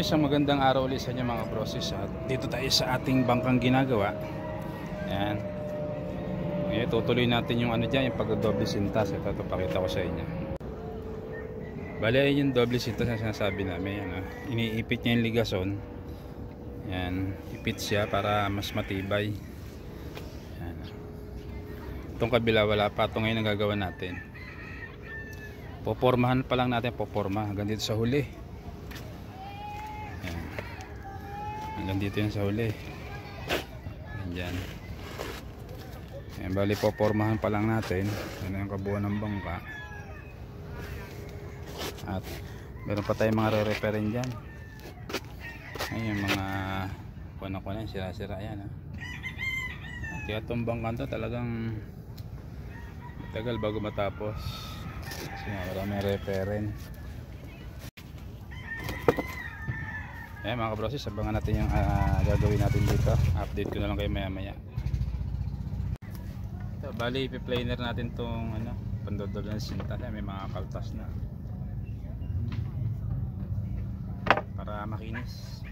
Isang magandang araw ulit sa inyo mga broses, at dito tayo sa ating bangkang ginagawa. Ayan. Ngayon tutuloy natin yung ano dyan, yung pag-doble sintas. Ito pakita ko sa inyo. Bali ayun yung doble sintas na sinasabi namin. Ano? Iniipit niya yung ligason. Ayan. Ipit siya para mas matibay. Ayan. Itong kabila wala pa. Ito ngayon ang gagawa natin. Popormahan pa lang natin. Poporma hanggang dito sa huli. Hanggang dito yan sa huli. Ayan. Ayan, bali popormahan pa lang natin. Yan yung kabuuan ng bangka. At meron pa tayong mga re-referin dyan. Ayan yung mga kuwan-kuwan, sira-sira yan. Kaya itong bangka to talagang matagal bago matapos. Kasi maraming referin. Ayan mga kabroses, abangan natin yung gagawin natin dito. Update ko na lang kayo maya maya. So, bali ipi-planer natin tong ano, pandodol ng sinta. May mga kaltas na para makinis.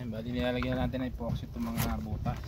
Bali nilalagyan natin ng epoxy itong mga butas.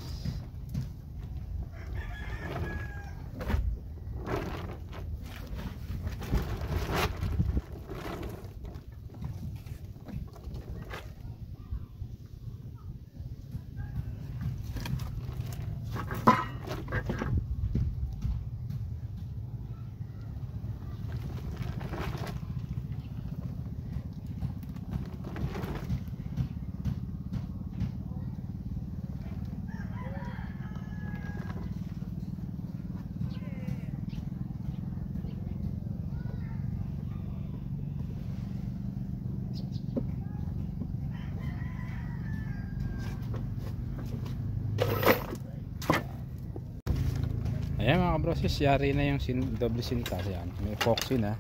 Ayan mga kabroses, yari na yung doble sintas. Ayan, may epoxy na.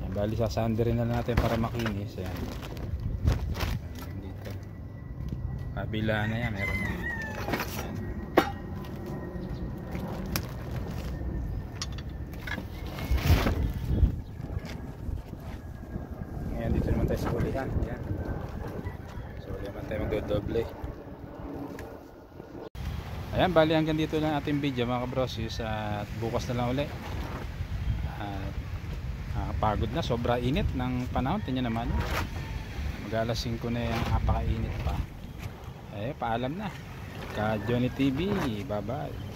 Ayan, bali sasanderin na natin para makinis. Ayan. Dito kabila na yan, meron na. Ayan. Ayan, dito naman tayo sa hulihan. Ayan. So huli naman tayo magdodoble. Ayan, bali hanggang dito lang ating video mga kabrosis, at bukas na lang uli. At pagod na, sobra init ng panahon. Tingnan naman, mag-alas 5 na yung napakainit pa. Paalam na ka Johnny TV, bye bye.